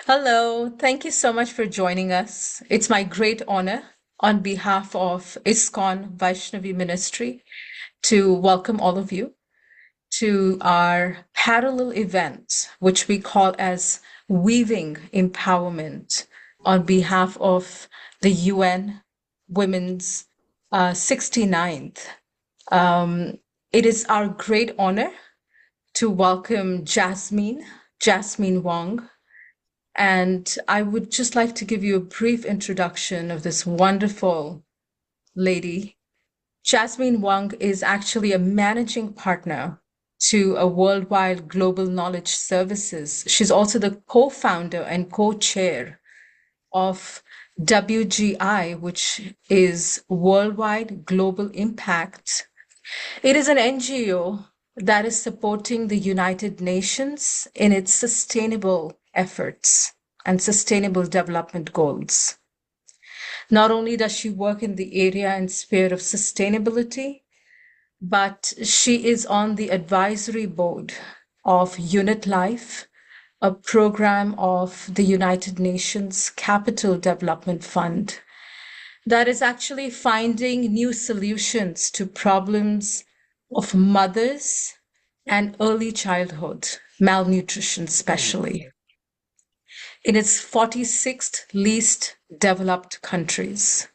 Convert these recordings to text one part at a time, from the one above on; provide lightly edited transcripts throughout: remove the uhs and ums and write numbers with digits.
Hello, thank you so much for joining us. It's my great honor on behalf of ISKCON Vaishnavi Ministry to welcome all of you to our parallel event, which we call as Weaving Empowerment on behalf of the UN Women's 69th. Um, it is our great honor to welcome Jasmin Wang, and I would just like to give you a brief introduction of this wonderful lady. Jasmin Wang is actually a managing partner to a worldwide global knowledge services. She's also the co-founder and co-chair of WGI, which is Worldwide Global Impact. It is an NGO that is supporting the United Nations in its sustainable efforts and sustainable development goals. Not only does she work in the area and sphere of sustainability, but she is on the advisory board of Unit Life, a program of the United Nations Capital Development Fund that is actually finding new solutions to problems of mothers and early childhood malnutrition, especially in its 46th least developed countries.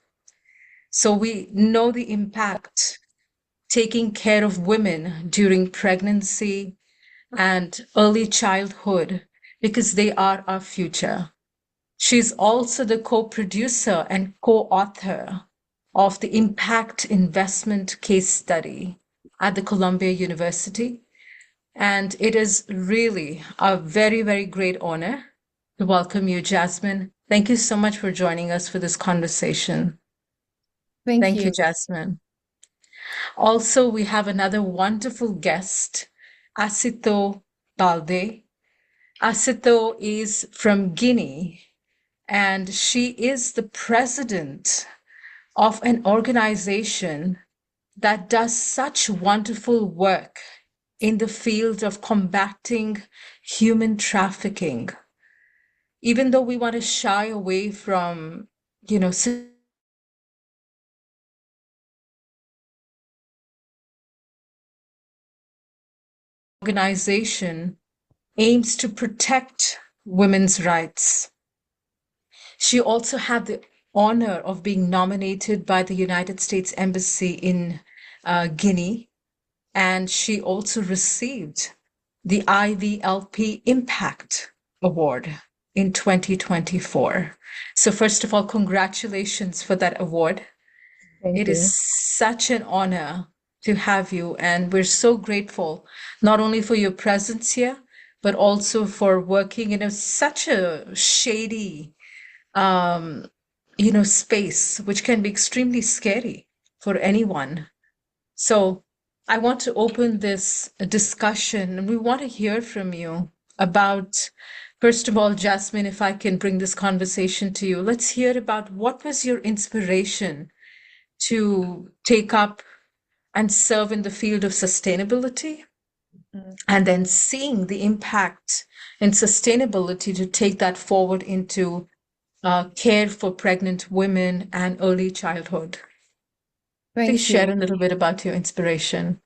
So we know the impact taking care of women during pregnancy and early childhood because they are our future. She's also the co-producer and co-author of the Impact Investment Case Study at the Columbia University. And it is really a very, very great honor to welcome you, Jasmin. Thank you so much for joining us for this conversation. Thank Thank you, you. Jasmin. Also, we have another wonderful guest, Aissatou Balde. Aissatou is from Guinea, and she is the president of an organization that does such wonderful work in the field of combating human trafficking. Even though we want to shy away from, you know, organization aims to protect women's rights. She also had the honor of being nominated by the United States Embassy in Guinea, and she also received the IVLP Impact Award in 2024. So, first of all, congratulations for that award. Thank It is you. such an honor to have you, and we're so grateful not only for your presence here, but also for working in such a shady, um, space, which can be extremely scary for anyone. So I want to open this discussion, and we want to hear from you about, first of all, Jasmine, if I can bring this conversation to you, let's hear about what was your inspiration to take up and serve in the field of sustainability, Mm. and then seeing the impact in sustainability to take that forward into care for pregnant women and early childhood. Please Thank share you. a little bit about your inspiration.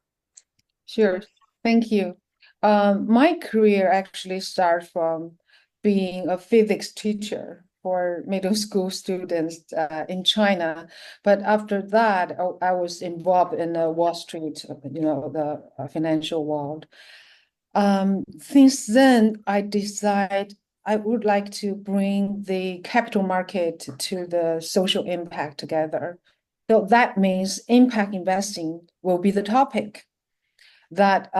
Sure. Thank you. My career actually started from being a physics teacher for middle school students in China. But after that, I was involved in Wall Street, the financial world. Since then, I decided I would like to bring the capital market to the social impact together. So that means impact investing will be the topic. That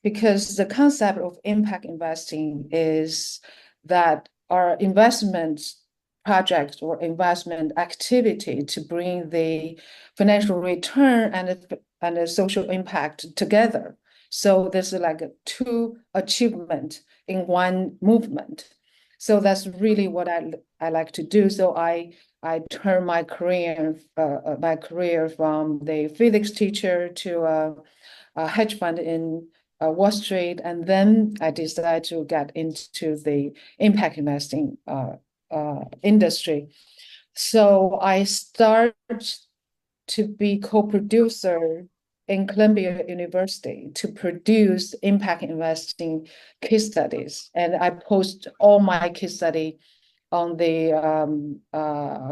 because the concept of impact investing is that our investment project or investment activity to bring the financial return and the social impact together. So there's like a two achievement in one movement. So that's really what I like to do. So I turn my career from the physics teacher to a hedge fund in Wall Street, and then I decided to get into the impact investing industry. So I started to be co-producer in Columbia University to produce impact investing case studies, and I post all my case study on the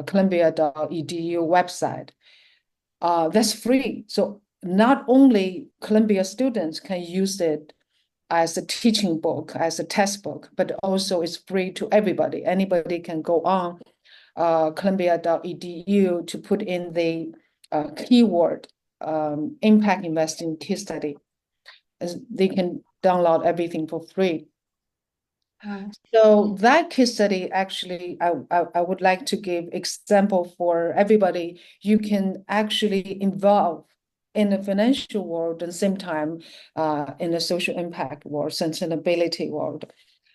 columbia.edu website. That's free. So not only Columbia students can use it as a teaching book, as a textbook, but also it's free to everybody. Anybody can go on columbia.edu to put in the keyword impact investing case study. As they can download everything for free. So that case study, actually, I would like to give example for everybody. You can actually involve in the financial world at the same time in the social impact world, sustainability world.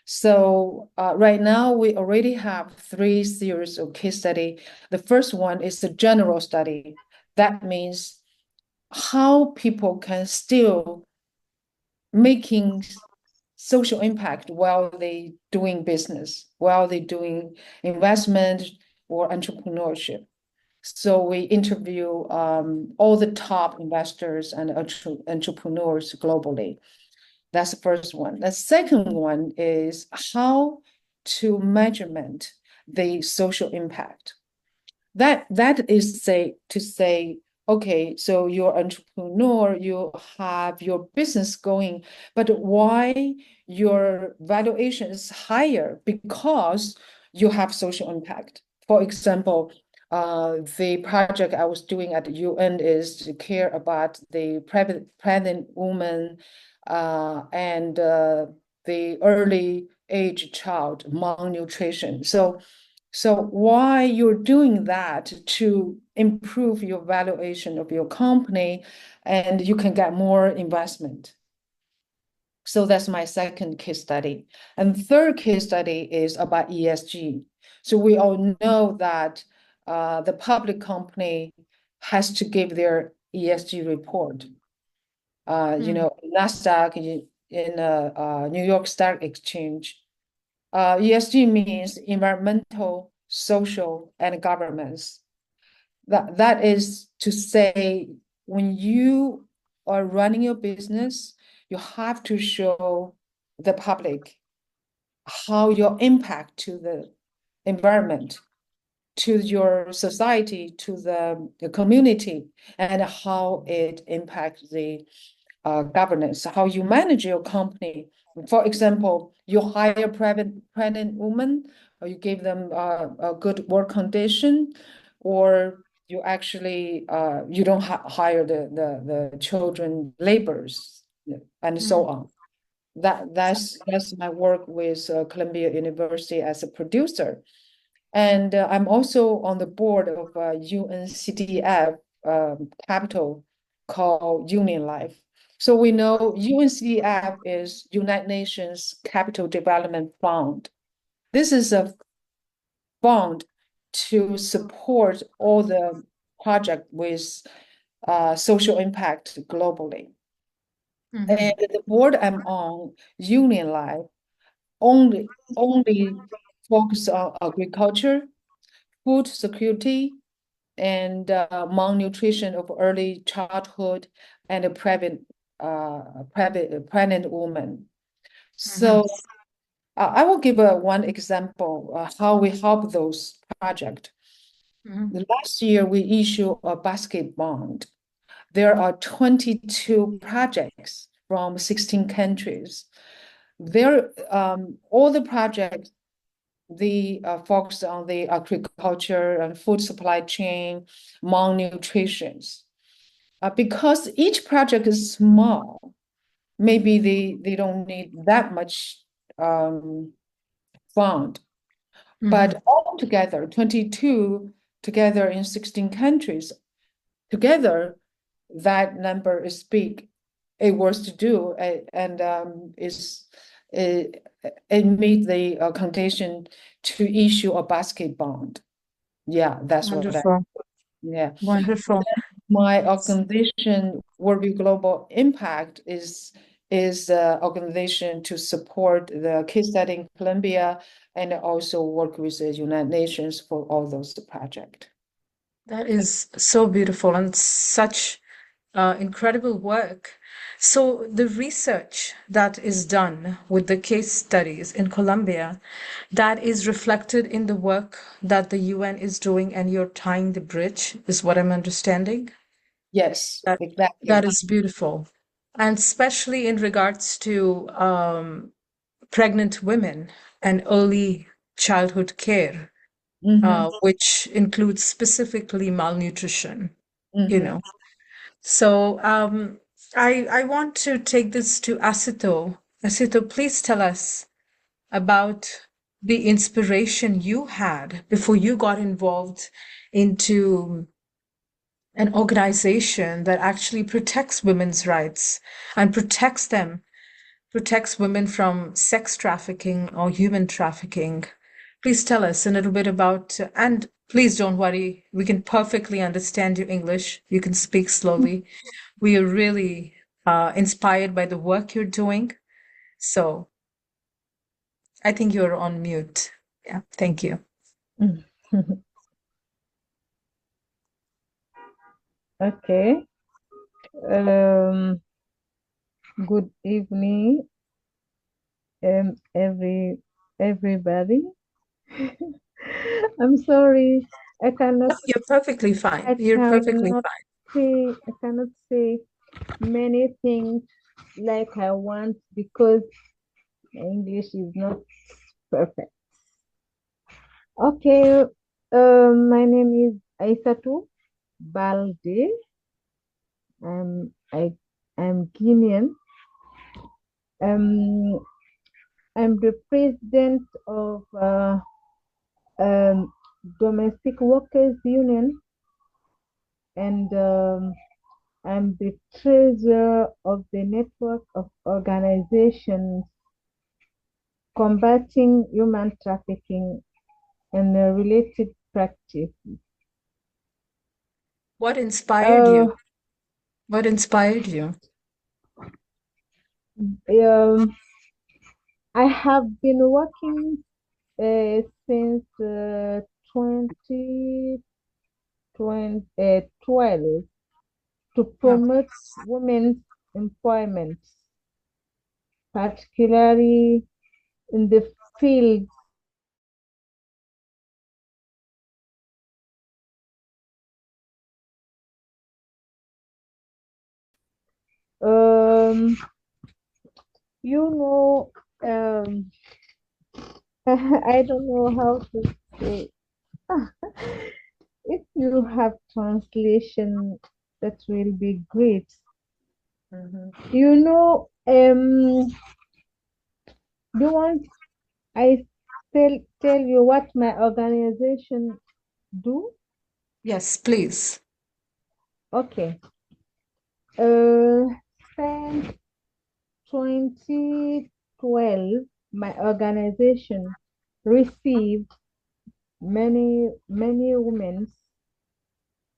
So right now we already have 3 series of case study. The first one is the general study. That means how people can still making social impact while they doing business, while they doing investment or entrepreneurship. So we interview all the top investors and entrepreneurs globally. That's the first one. The second one is how to measurement the social impact. That is to say, okay, so you're entrepreneur, you have your business going, but why your valuation is higher? Because you have social impact. For example, the project I was doing at the UN is to care about the pregnant woman and the early age child malnutrition. So why you're doing that to improve your valuation of your company and you can get more investment. So that's my second case study. And third case study is about ESG. So we all know that the public company has to give their ESG report. NASDAQ in New York Stock Exchange. ESG means environmental, social, and governance. That is to say, when you are running your business, you have to show the public how your impact to the environment, to your society, to the community, and how it impacts the governance, how you manage your company. For example, you hire pregnant women, or you give them a good work condition, or you actually you don't hire the children laborers, and so on. That's my work with Columbia University as a producer. And I'm also on the board of UNCDF capital called Union Life. So we know UNCDF is United Nations Capital Development Fund. This is a fund to support all the project with social impact globally. Mm-hmm. And the board I'm on, Union Life, only focus on agriculture, food security, and malnutrition of early childhood and a pregnant woman. So I will give one example how we help those projects. Mm-hmm. Last year, we issued a basket bond. There are 22 projects from 16 countries. There, all the projects the focus on the agriculture and food supply chain, malnutrition. Because each project is small, maybe they don't need that much fund. But all together, 22 together in 16 countries, together, that number is big. It was to do and it made the condition to issue a basket bond. Yeah, that's what I, Wonderful. yeah. Wonderful. My organization, Worldview Global Impact, is is the organization to support the case study in Colombia and also work with the United Nations for all those projects. That is so beautiful and such incredible work. So, the research that is done with the case studies in Colombia, that is reflected in the work that the UN is doing, and you're tying the bridge, is what I'm understanding. Yes, That exactly. that is beautiful, and especially in regards to pregnant women and early childhood care, Mm-hmm. which includes specifically malnutrition, you Mm-hmm. know. So I want to take this to Aissatou. Aissatou, please tell us about the inspiration you had before you got involved into an organization that actually protects women's rights and protects women from sex trafficking or human trafficking. Please tell us a little bit about, and please don't worry, we can perfectly understand your English. You can speak slowly. We are really inspired by the work you're doing. So I think you're on mute. Yeah, thank you. Okay. Um, Good evening, everybody. I'm sorry, I cannot No, you're perfectly fine. I You're perfectly cannot fine. I cannot say many things like I want because my English is not perfect. Okay, my name is Aissatou Balde. I'm Guinean. Um, I'm the president of um, Domestic Workers Union, and I'm the treasurer of the network of organizations combating human trafficking and related practice. What inspired you? Uh, What inspired you? um, I have been working since 2012 to Wow. promote women's employment, particularly in the field. Um, you know, I don't know how to say. If you have translation, that will be great. Mhm. You know, do you want I tell you what my organization do? Yes, please. Okay. Uh, since 2012, my organization received many women,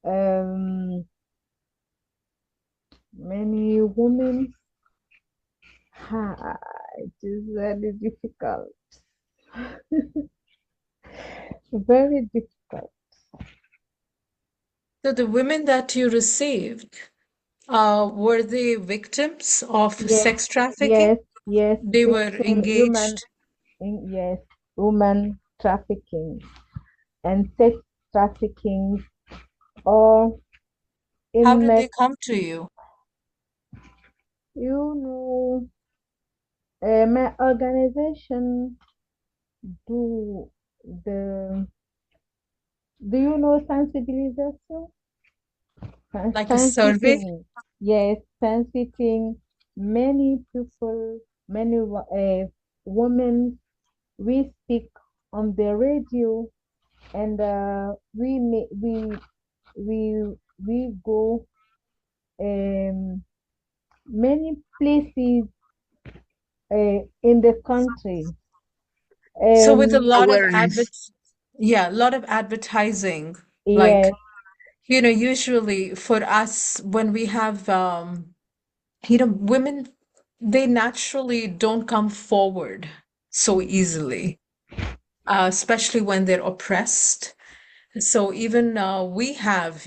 um, many women. It is very difficult, very difficult. So the women that you received, were they victims of Yes, sex trafficking? yes, yes. They were Victim human, engaged. yes, woman trafficking and sex trafficking, or How in did my, they come to you? you know, my organization do the, do you know sensibilization? Like a survey? Sensiting, yes, sensiting many people, many women. We speak on the radio, and we we go many places in the country. So with a Um, lot of yeah, a lot of advertising, yes, like, usually for us when we have, women they naturally don't come forward so easily, especially when they're oppressed. So even we have,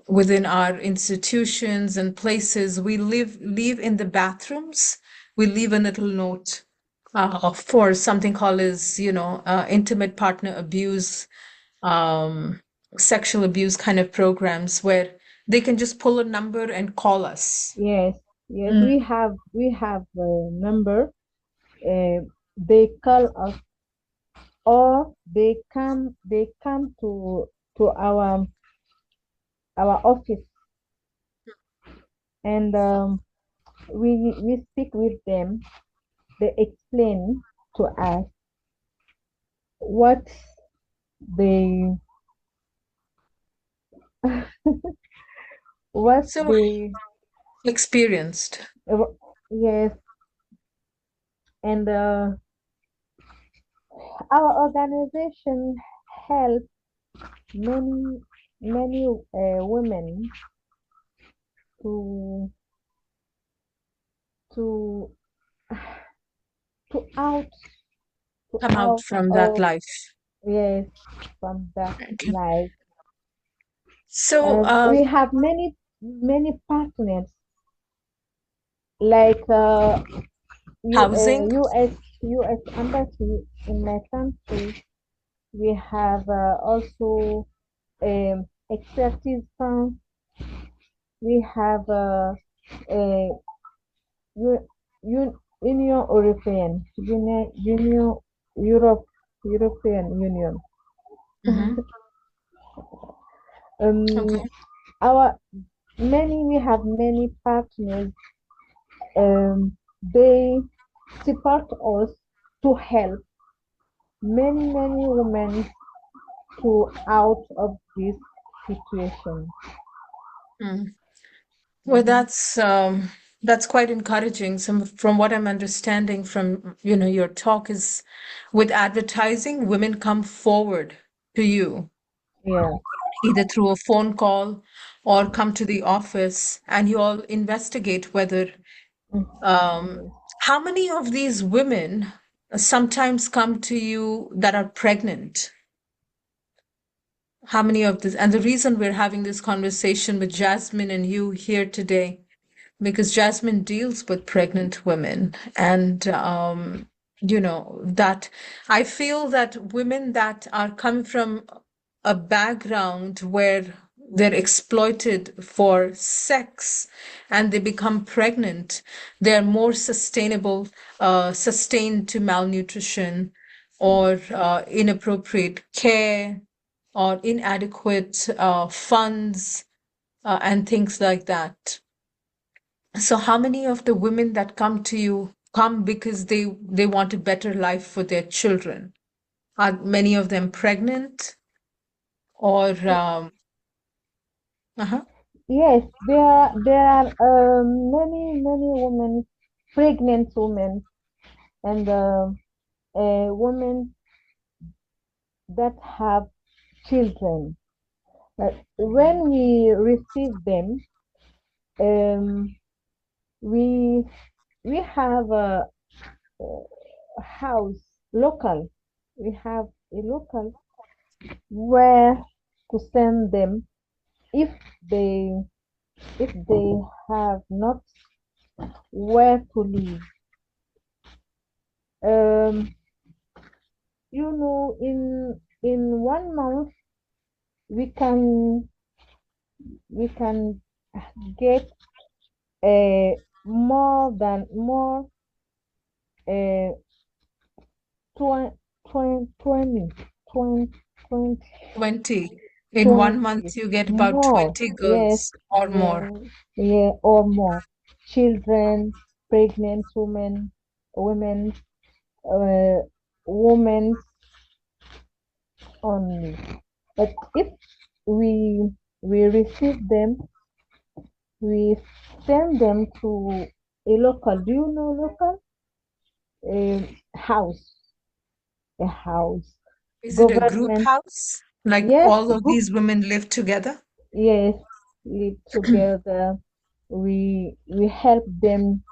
within our institutions and places, we leave in the bathrooms, we leave a little note for something called as, intimate partner abuse, um, sexual abuse kind of programs where they can just pull a number and call us. Yes, yes, Mm. we have a number. They call us, or they come to our office, and we speak with them. They explain to us what they what So they experienced. yes, and our organization help many many women to to to out to Come out out from that of, life. yes, from that Okay. life. So, We have many partners like housing. US embassy in my country. We have also expertise funds. We have uh, U- Union European, Union Europe, European Union. Hmm. Okay. Um, our we have many partners. They support us to help many women to out of this situation. Mm. Well, Mhm. that's quite encouraging. Some from what I'm understanding from, your talk is with advertising, women come forward to you Yeah. either through a phone call or come to the office and you all investigate whether Mm. um, how many of these women sometimes come to you that are pregnant? How many of this? And the reason we're having this conversation with Jasmine and you here today, because Jasmine deals with pregnant women, and that I feel that women that are coming from a background where they're exploited for sex and they become pregnant, they're more sustained to malnutrition or inappropriate care or inadequate funds and things like that. So how many of the women that come to you come because they want a better life for their children? Are many of them pregnant or uh-huh. Yes, there are many women, pregnant women, and women that have children. But when we receive them, um, we we have a house local. We have a local where to send them if they if they have not where to live. Um, in 1 month we can we can get more uh, 20, 20, 20, 20, 20. In 1 month 20 you get about more. 20 Yes, girls or more. yeah, yeah, or more. Children, pregnant women, uh, women only. But if we we receive them, we send them to a local. Do you know local? House, a house, Is it a group government. house? Like Yes, all of group. these women live together? Yes, live together. We help them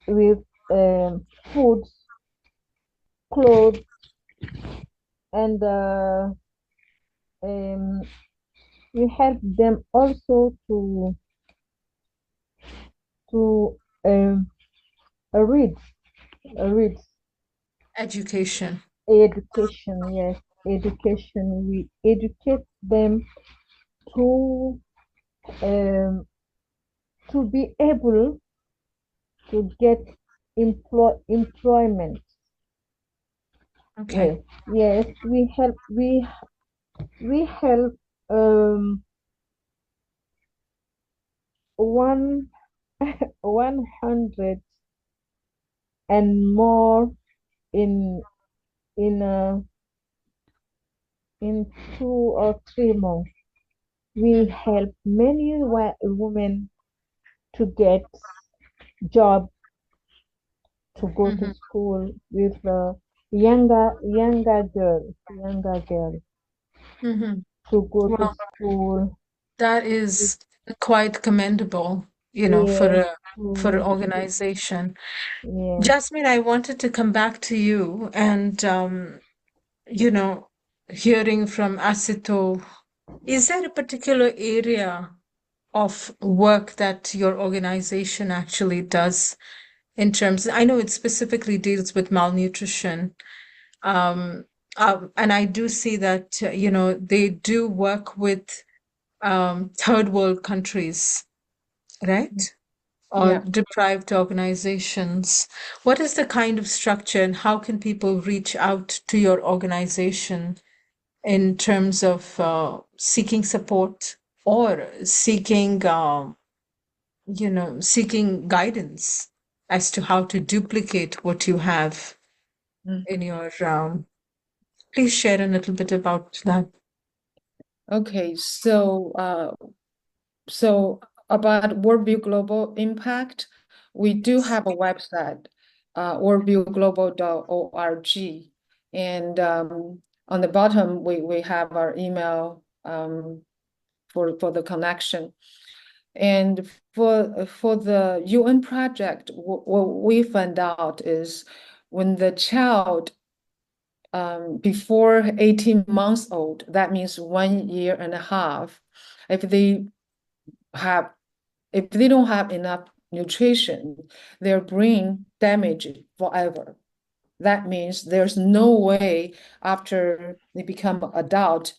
with. food, clothes, and um, we help them also to um, read, read Education. education. Yes, education. We educate them to um, to be able to get employment. Okay. Yes, yes. We help um one 100 and more in in uh, in 2 or 3 months. We Mhm. help many women to get job, to go to Mhm. school with younger girl Mhm. to go to Well, school. that is quite commendable, Yes, for an to organization. yes. Jasmine, I wanted to come back to you and you know, hearing from Aissatou, is there a particular area of work that your organization actually does in terms, I know it specifically deals with malnutrition. Um, and I do see that, they do work with third world countries, right? Or Yeah. deprived organizations. What is the kind of structure and how can people reach out to your organization in terms of seeking support or seeking guidance as to how to duplicate what you have Mm. in your please share a little bit about that. Okay, so about Worldview Global Impact, we do have a website, worldviewglobal.org. And on the bottom, we have our email for the connection. And for the UN project, what we found out is when the child before 18 months old, that means 1 year and a half, if they have if they don't have enough nutrition, their brain damaged forever. That means there's no way after they become adult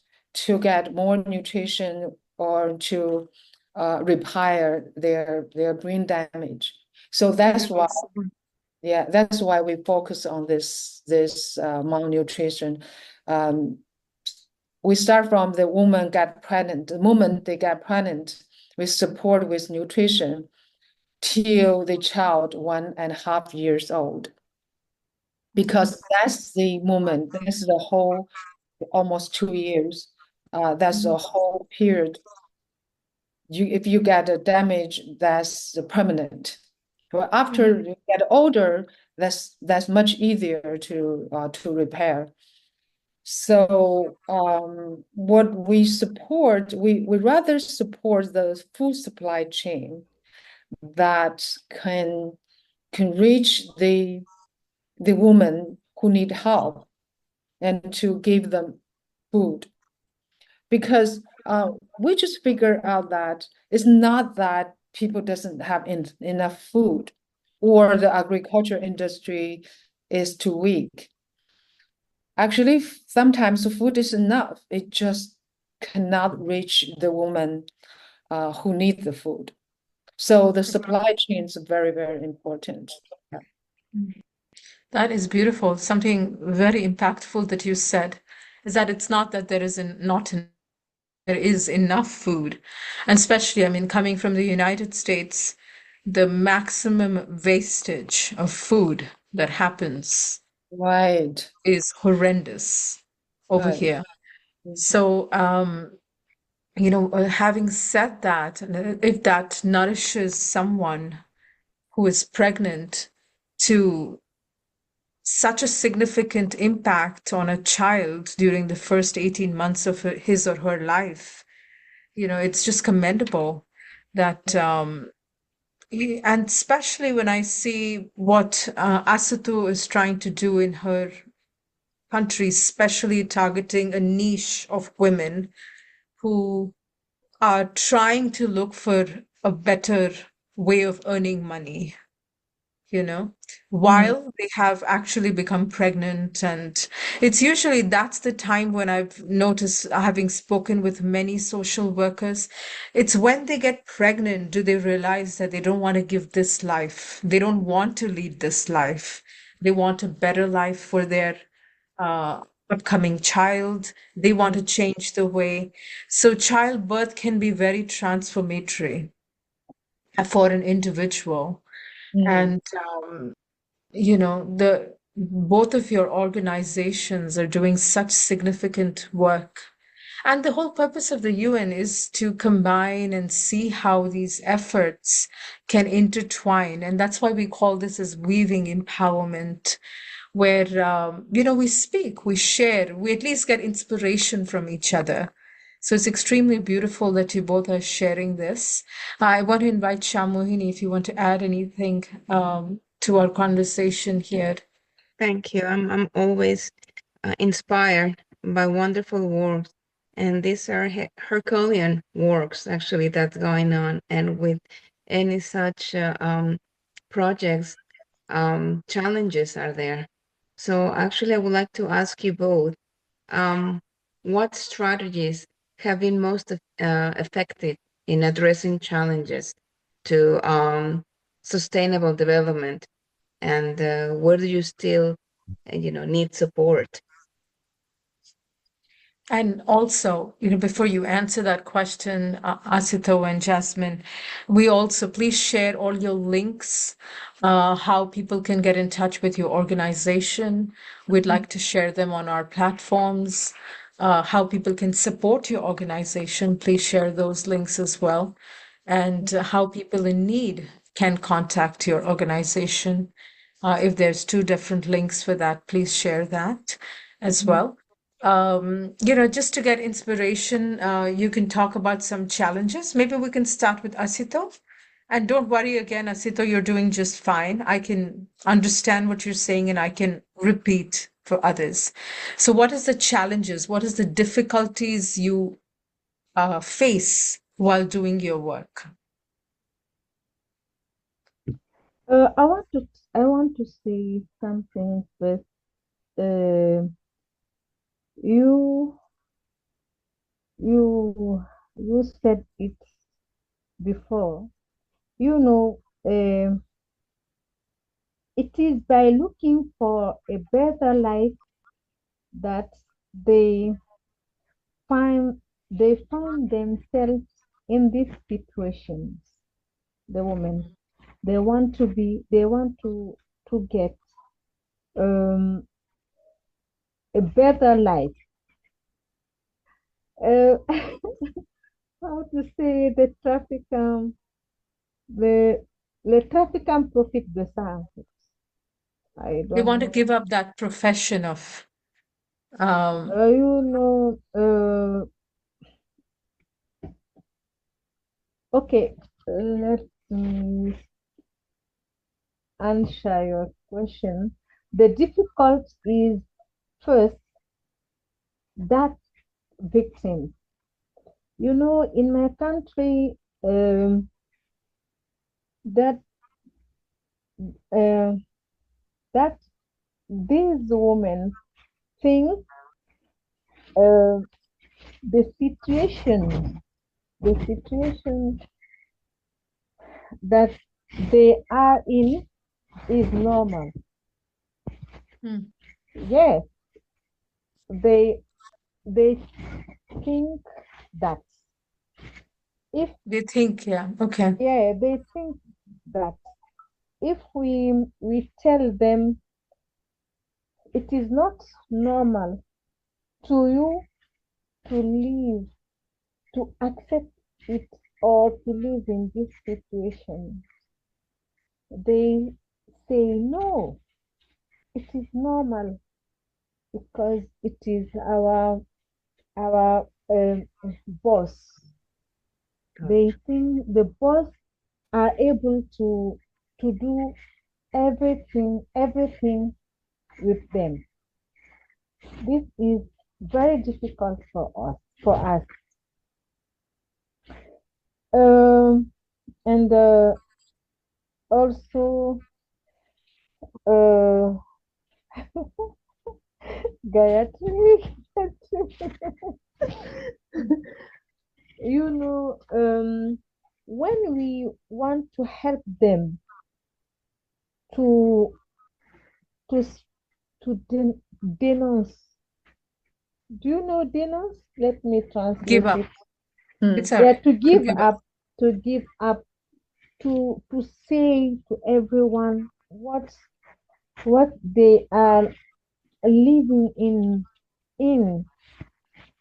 to get more nutrition or to repair their brain damage. So that's why, Irreversible. yeah, that's why we focus on this malnutrition. Um, we start from the woman get pregnant. The moment they get pregnant, we support with nutrition till the child 1.5 years old, because that's the moment, that's the whole almost 2 years. That's the whole period. If you get a damage, that's permanent. But after you get older, that's much easier to repair. So what we support, we rather support the food supply chain that can reach the women who need help and to give them food. Because we just figure out that it's not that people doesn't have enough food or the agriculture industry is too weak. Actually, sometimes the food is enough. It just cannot reach the woman who need the food. So the supply chain is very, very important. Yeah. That is beautiful. Something very impactful that you said is that it's not that there isn't not en- there is enough food. And especially, I mean, coming from the United States, the maximum wastage of food that happens Right, is horrendous over right. here. Mhm. So, having said that, and if that nourishes someone who is pregnant to such a significant impact on a child during the first 18 months of his or her life, it's just commendable that, And especially when I see what Aissatou is trying to do in her country, especially targeting a niche of women who are trying to look for a better way of earning money, you know, Mm, while they have actually become pregnant. And it's usually that's the time when I've noticed, having spoken with many social workers, it's when they get pregnant, do they realize that they don't want to give this life. They don't want to lead this life. They want a better life for their uh, upcoming child. They want mm, to change the way. So childbirth can be very transformatory for an individual. mm, And you know, the both of your organizations are doing such significant work. And the whole purpose of the UN is to combine and see how these efforts can intertwine. And that's why we call this as weaving empowerment, where, you know, we speak, we share, we at least get inspiration from each other. So it's extremely beautiful that you both are sharing this. I want to invite Shamohini if you want to add anything to our conversation here. Thank you. I'm always inspired by wonderful works, and these are Herculean works actually that's going on. And with any such projects, challenges are there. So actually, I would like to ask you both, um, what strategies have been most effective in addressing challenges to sustainable development, and where do you still, need support? And also, you know, before you answer that question, Asito and Jasmine, we also please share all your links, how people can get in touch with your organization. We'd like to share them on our platforms, how people can support your organization. Please share those links as well, and how people in need can contact your organization. If there's two different links for that, please share that as mm. well. You know, just to get inspiration, you can talk about some challenges. Maybe we can start with Asito. And don't worry again, Asito, you're doing just fine. I can understand what you're saying and I can repeat for others. So, what is the challenges? What is the difficulties you face while doing your work? I want to say something first. Uh, you you you said it before. You know, it is by looking for a better life that they find they find themselves in these situations. The women, they want to get um, a better life. Uh, how to say the le trafiquant profite de ça. En fait. I They don't want to know. give up that profession of, um, You know, okay, let me answer your question. The difficult is first that victim. You know, in my country, that uh, that these women think uh, the situation, the situation that they are in is normal. hmm, Yes, they they think that if they think, yeah, okay. yeah, they think that if we tell them it is not normal to you to live, to accept it or to live in this situation, they say no, it is normal because it is our boss. They think the boss are able to do everything with them. This is very difficult for us. And also, uh, Gayatri, when we want to help them to to s- to denounce. Do you know denounce? Let me Give translate up. it. It's all Yeah, right. to To give give up. up, to give up, to say to everyone what they are living in.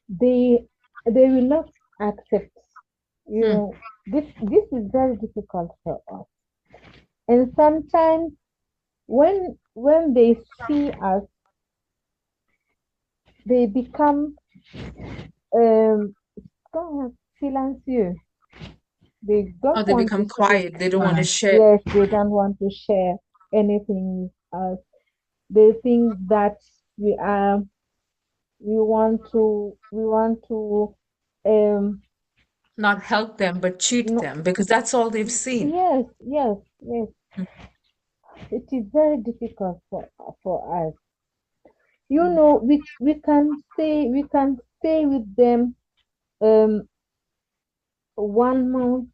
They they will not accept. You Hmm. know, this is very difficult for us. And sometimes when they see us, they become um silencieux. They Or don't they want to become speak quiet. They don't want to much. share. Yes, they don't want to share anything with us. They think that we are we want to um Not help them, but cheat no, them because that's all they've seen. yes. Hmm. It is very difficult for us. Hmm. We can stay with them 1 month,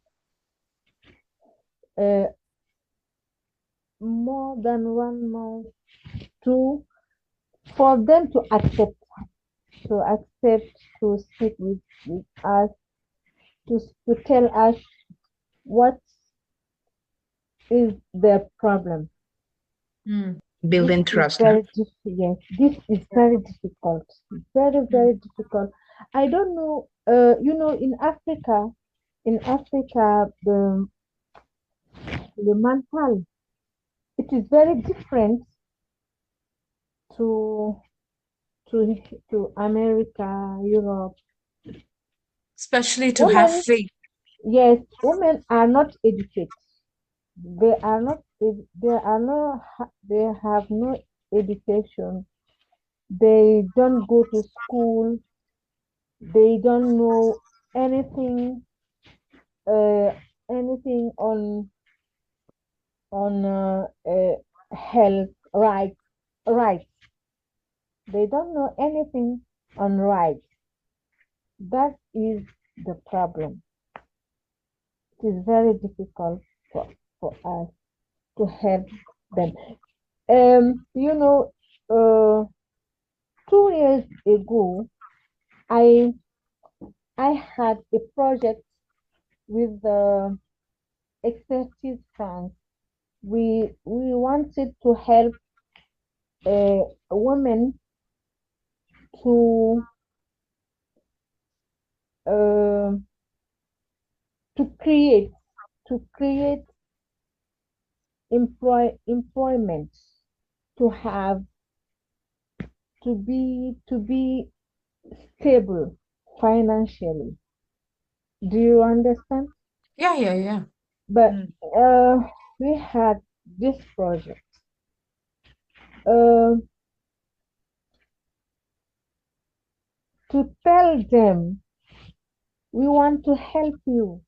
uh, more than 1 month, to for them to accept to speak with us, to tell us what is their problem. Hmm. This Building is trust, huh? very yes, this is very difficult, Hmm. very difficult. I don't know, in Africa, the mental, it is very different to to to America, Europe. Especially to have Women, faith. yes, women are not educated. They have no education. They don't go to school. They don't know anything, uh, anything on health rights. They don't know anything on rights. That is the problem. It is very difficult for us to help them. Um, you know, uh, 2 years ago, I I had a project with the Expertise France. We wanted to help women to uh, to create to create employment, to have to be stable financially. Do you understand? Yeah, yeah, yeah. But Hmm. uh, we had this project uh, to tell them we want to help you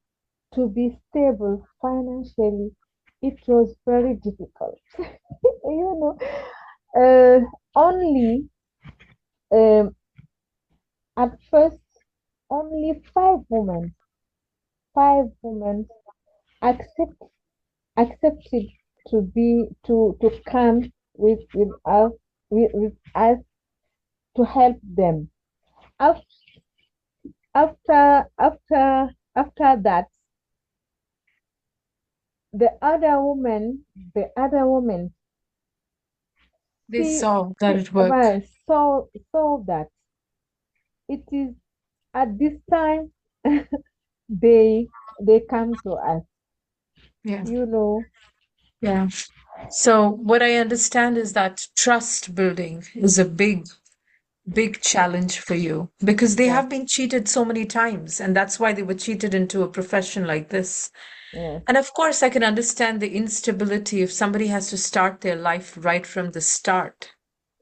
to be stable financially. It was very difficult. you know, only at first, only five women accept accepted to come with us to help them. Af- After that, the other woman They see, saw that see it worked. well, saw that it is at this time they they come to us. Yeah, You know, yeah. So what I understand is that trust building is a big big challenge for you? Because they Yeah, have been cheated so many times, and that's why they were cheated into a profession like this. yeah, And of course, I can understand the instability if somebody has to start their life right from the start.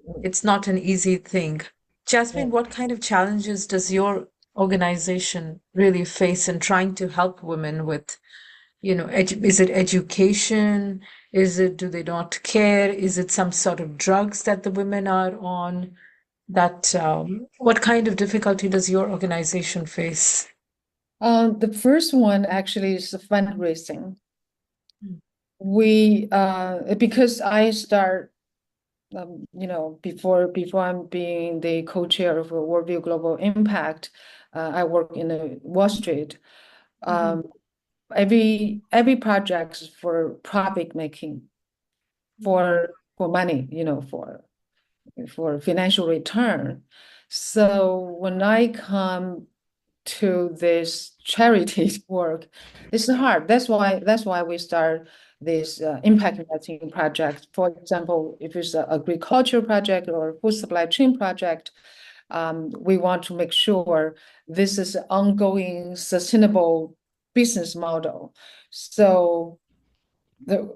mm, It's not an easy thing. yeah. Jasmine, what kind of challenges does your organization really face in trying to help women with, is it education? Is it, do they not care? Is it some sort of drugs that the women are on? What kind of difficulty does your organization face? The first one actually is the fundraising. Mm. Because I start, before I'm being the co-chair of Worldview Global Impact, I work in the Wall Street. Mhm. Um, every project is for profit making, for money, for financial return. So when I come to this charity work, it's hard. That's why we start this impact investing project. For example, if it's an agriculture project or food supply chain project, we want to make sure this is an ongoing sustainable business model. So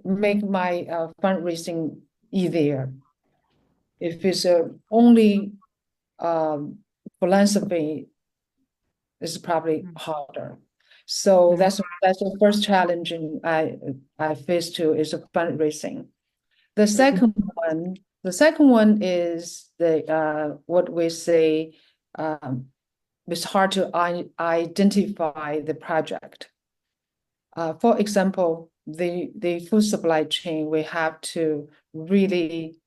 make my fundraising easier. If it's only um, philosophy, is probably harder. So Mhm. that's the first challenge I face too is fundraising. The Mhm. second one is the what we say it's hard to identify the project. For example, the food supply chain, we have to really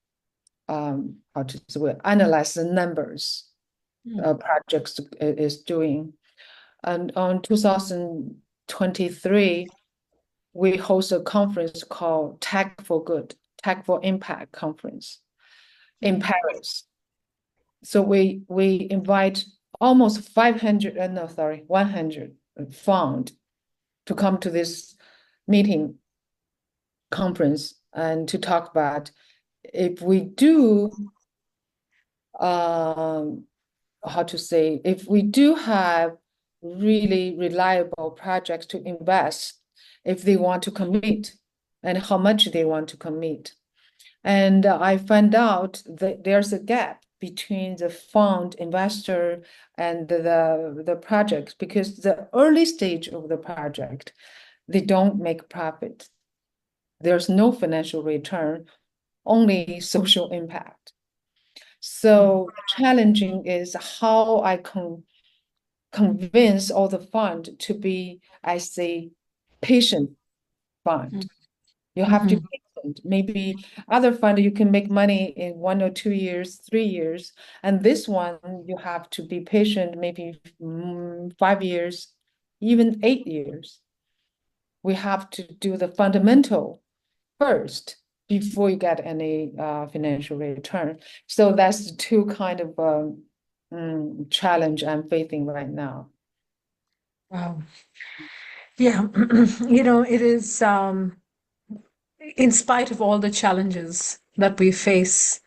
how to say, analyze the numbers projects is doing. And on 2023, we host a conference called Tech for Good, Tech for Impact conference in Mhm. Paris. So we invite almost 500, no, sorry, 100 fund to come to this meeting conference and to talk about if we do um, how to say, if we do have really reliable projects to invest, if they want to commit and how much they want to commit. And I found out that there's a gap between the fund investor and the project because the early stage of the project, they don't make profit. There's no financial return, only social impact. So challenging is how I can convince all the fund to be, I say, patient fund. You have to Mhm. be patient. Maybe other fund you can make money in 1 or 2 years, 3 years, and this one you have to be patient, maybe 5 years, even 8 years. We have to do the fundamental first before you get any financial return. So that's the two kind of challenge I'm facing right now. Wow. Yeah, it is, in spite of all the challenges that we face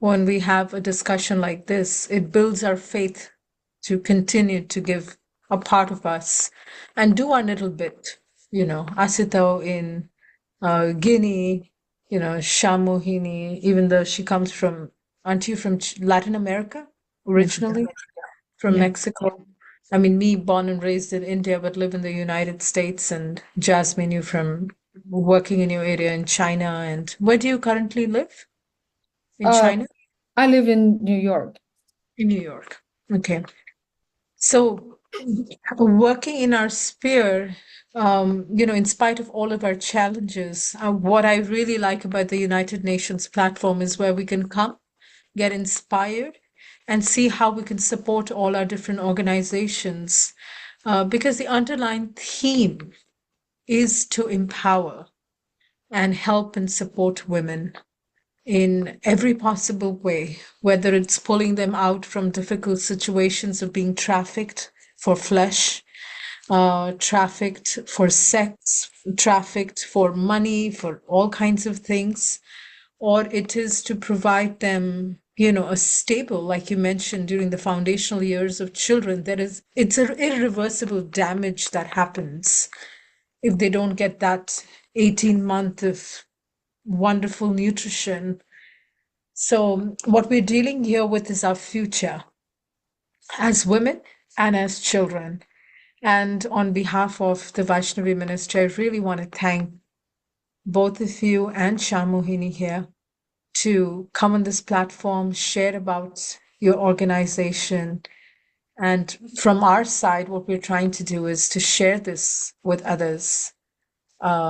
when we have a discussion like this, it builds our faith to continue to give a part of us and do our little bit. Aissatou in Guinea, Shamuhini, even though she comes from, aren't you from Latin America Mexico. originally? From Yeah. Mexico. I mean, me, born and raised in India, but live in the United States, and Jasmine, you from working in your area in China. And where do you currently live? In Uh, China? I live in New York. In New York. Okay. So, working in our sphere, in spite of all of our challenges, what I really like about the United Nations platform is where we can come, get inspired, and see how we can support all our different organizations. Because the underlying theme is to empower and help and support women in every possible way, whether it's pulling them out from difficult situations of being trafficked for flesh, trafficked for sex, trafficked for money, for all kinds of things, or it is to provide them a stable, like you mentioned, during the foundational years of children, it's an irreversible damage that happens if they don't get that 18 month of wonderful nutrition. So what we're dealing here with is our future as women and as children. And on behalf of the Vaishnavi ministry, I really want to thank both of you and Shamohini here to come on this platform, share about your organization. And from our side, what we're trying to do is to share this with others,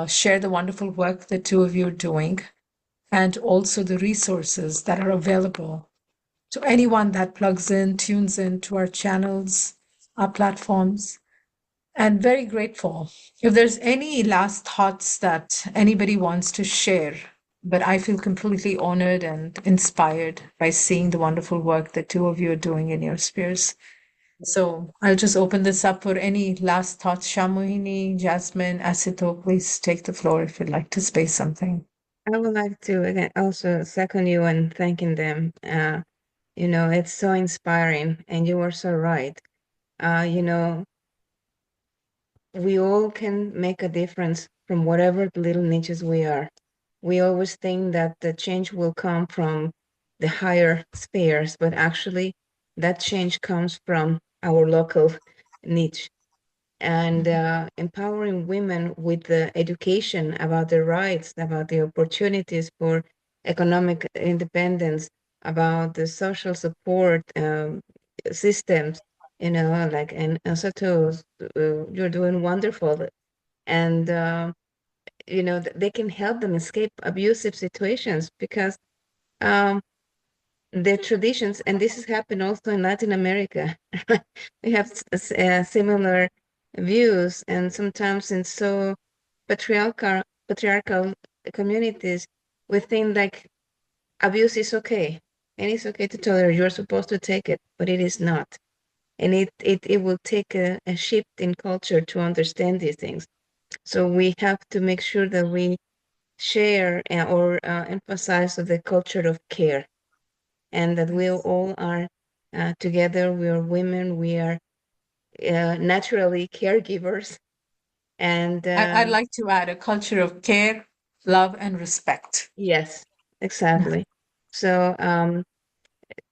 share the wonderful work the two of you are doing, and also the resources that are available to anyone that plugs in, tunes in to our channels, our platforms. And very grateful. If there's any last thoughts that anybody wants to share, but I feel completely honored and inspired by seeing the wonderful work that two of you are doing in your spheres. So I'll just open this up for any last thoughts. Shamohini, Jasmine, Aissatou, please take the floor if you'd like to say something. I would like to again also second you and thanking them. It's so inspiring, and you are so right. You know, we all can make a difference from whatever little niches we are. We always think that the change will come from the higher spheres, but actually that change comes from our local niche. And empowering women with the education about their rights, about the opportunities for economic independence, about the social support systems, and also you're doing wonderful. And, they can help them escape abusive situations because their traditions, and this has happened also in Latin America. We have similar views, and sometimes in so patriarchal communities, we think like abuse is okay, and it's okay to tolerate. You're supposed to take it, but it is not, and it will take a shift in culture to understand these things. So we have to make sure that we share or emphasize the culture of care, and that we all are together. We are women. We are naturally caregivers, and I'd like to add a culture of care, love, and respect. yes, exactly. So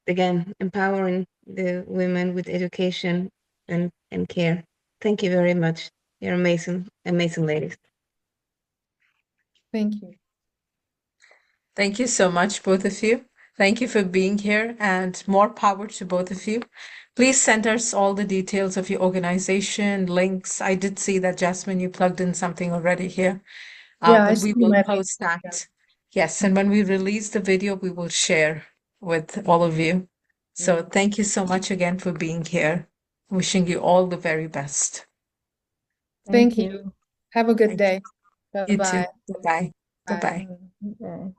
again, empowering the women with education and care. Thank you very much. You're amazing, amazing ladies. Thank you. Thank you so much, both of you. Thank you for being here, and more power to both of you. Please send us all the details of your organization, links. I did see that, Jasmine, you plugged in something already here, Yeah, I but see we will my post yeah. that. Yes, and when we release the video, we will share with all of you. So thank you so much again for being here. Wishing you all the very best. Thank you. Have a good Thank you. day. You too. Bye-bye. Bye-bye. Bye. Bye-bye. Okay.